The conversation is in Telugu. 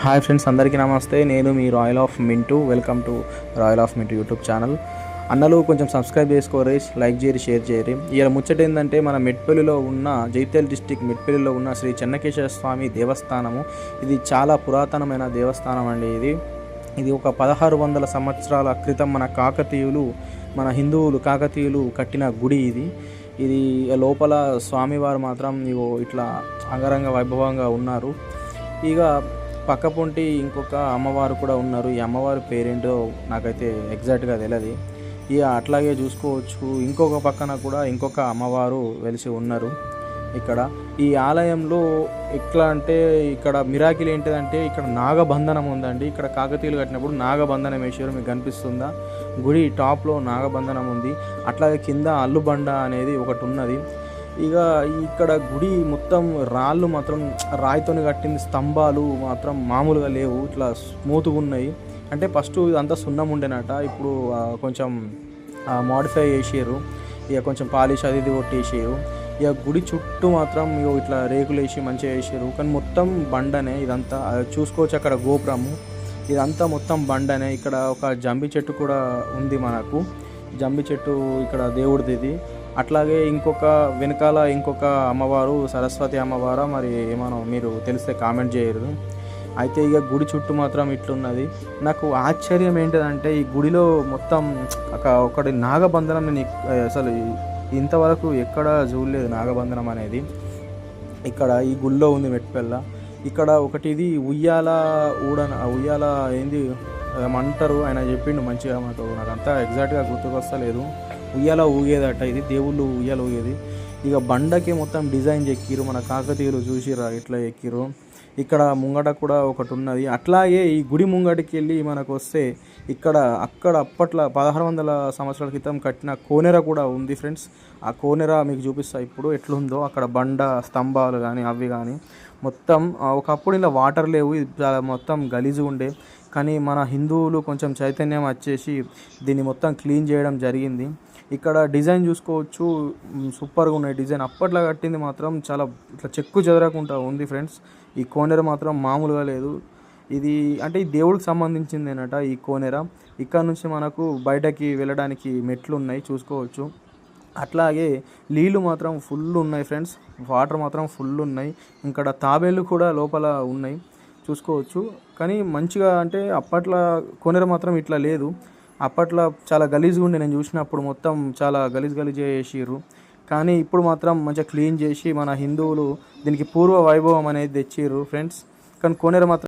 హాయ్ ఫ్రెండ్స్, అందరికీ నమస్తే. నేను మీ royal of Mintu. Welcome to royal of Mintu YouTube channel. అన్నలు కొంచెం సబ్స్క్రైబ్ చేసుకోరు, లైక్ చేయరు, షేర్ చేయరు. ఇలా ముచ్చట ఏంటంటే, మన మెట్పల్లిలో ఉన్న జైత్యాల డిస్టిక్ మెట్పల్లిలో ఉన్న శ్రీ చెన్నకేశ్వర స్వామి దేవస్థానము. ఇది చాలా పురాతనమైన దేవస్థానం అండి. ఇది ఒక 1600 సంవత్సరాల క్రితం మన హిందువులు కాకతీయులు కట్టిన గుడి ఇది లోపల స్వామివారు మాత్రం ఇట్లా అంగరంగ వైభవంగా ఉన్నారు. ఇక పక్కపొంటి ఇంకొక అమ్మవారు కూడా ఉన్నారు. ఈ అమ్మవారి పేరేంటో నాకైతే ఎగ్జాక్ట్గా తెలియదు. ఇక అట్లాగే చూసుకోవచ్చు, ఇంకొక పక్కన కూడా ఇంకొక అమ్మవారు వెలిసి ఉన్నారు. ఇక్కడ ఈ ఆలయంలో ఎట్లా అంటే, ఇక్కడ మిరాకిల్ ఏంటిదంటే, ఇక్కడ నాగబంధనం ఉందండి. ఇక్కడ కాకతీయులు కట్టినప్పుడు నాగబంధనం వేసారు. మీకు కనిపిస్తుందా? గుడి టాప్లో నాగబంధనం ఉంది. అట్లాగే కింద అల్లుబండ అనేది ఒకటి ఉన్నది. ఇక ఇక్కడ గుడి మొత్తం రాళ్ళు మాత్రం రాయితోని కట్టింది. స్తంభాలు మాత్రం మామూలుగా లేవు, ఇట్లా స్మూత్గా ఉన్నాయి. అంటే ఫస్ట్ ఇదంతా సున్నం ఉండేనట, ఇప్పుడు కొంచెం మోడిఫై చేసారు. ఇక కొంచెం పాలిష్ అది ఇది కొట్టేసారు. ఇక గుడి చుట్టూ మాత్రం ఇట్లా రేకులు వేసి మంచిగా వేసారు. కానీ మొత్తం బండనే ఇదంతా. చూసుకోవచ్చు అక్కడ గోపురము, ఇదంతా మొత్తం బండనే. ఇక్కడ ఒక జంబి చెట్టు కూడా ఉంది మనకు. జంబి చెట్టు ఇక్కడ దేవుడిది. అట్లాగే వెనకాల ఇంకొక అమ్మవారు, సరస్వతి అమ్మవారు, మరి ఏమో మీరు తెలిస్తే కామెంట్ చేయరు. అయితే ఇక గుడి చుట్టూ మాత్రం ఇట్లున్నది. నాకు ఆశ్చర్యం ఏంటిదంటే, ఈ గుడిలో మొత్తం ఒకటి నాగబంధనం. నేను అసలు ఇంతవరకు ఎక్కడ చూడలేదు నాగబంధనం అనేది. ఇక్కడ ఈ గుడిలో ఉంది మెట్పల్ల. ఇక్కడ ఒకటి ఇది ఉయ్యాల ఏంది ఏమంటారు, ఆయన చెప్పిండు మంచిగా. నాకు అంతా ఎగ్జాక్ట్గా గుర్తుకొస్తలేదు. ఉయ్యాల ఊగేదట, ఇది దేవుళ్ళు ఉయ్యాల ఊగేది. ఇక బండకి మొత్తం డిజైన్ చెక్కిరు. మన కాకతీయులు చూసిరా ఇట్లా ఎక్కిరు. ఇక్కడ ముంగట కూడా ఒకటి ఉన్నది. అట్లాగే ఈ గుడి ముంగటికి వెళ్ళి మనకు వస్తే అక్కడ అప్పట్లో 1600 సంవత్సరాల క్రితం కట్టిన కోనెర కూడా ఉంది ఫ్రెండ్స్. ఆ కోనెర మీకు చూపిస్తా ఇప్పుడు ఎట్లుందో. అక్కడ బండ స్తంభాలు కానీ అవి కానీ మొత్తం ఒకప్పుడు ఇలా వాటర్ లేవు, ఇది మొత్తం గలీజు ఉండే. కానీ మన హిందువులు కొంచెం చైతన్యం వచ్చేసి దీన్ని మొత్తం క్లీన్ చేయడం జరిగింది. ఇక్కడ డిజైన్ చూసుకోవచ్చు, సూపర్గా ఉన్నాయి డిజైన్. అప్పట్లో కట్టింది మాత్రం చాలా ఇట్లా చెక్కు చెదరకుండా ఉంది ఫ్రెండ్స్. ఈ కోనెర మాత్రం మామూలుగా లేదు. ఇది అంటే ఈ దేవుడికి సంబంధించిందేనట ఈ కోనెర. ఇక్కడ నుంచి మనకు బయటకి వెళ్ళడానికి మెట్లు ఉన్నాయి, చూసుకోవచ్చు. అట్లాగే నీళ్ళు మాత్రం ఫుల్ ఉన్నాయి ఫ్రెండ్స్, వాటర్ మాత్రం ఫుల్ ఉన్నాయి. ఇక్కడ తాబేళ్ళు కూడా లోపల ఉన్నాయి, చూసుకోవచ్చు. కానీ మంచిగా అంటే అప్పట్లో కోనెర మాత్రం ఇట్లా లేదు. అప్పట్లో చాలా గలీజ్గా ఉండే, నేను చూసినప్పుడు మొత్తం చాలా గలీజ్ చేసిర్రు. కానీ ఇప్పుడు మాత్రం మంచిగా క్లీన్ చేసి మన హిందువులు దీనికి పూర్వ వైభవం అనేది తెచ్చిర్రు ఫ్రెండ్స్. కానీ కోనేరు మాత్రం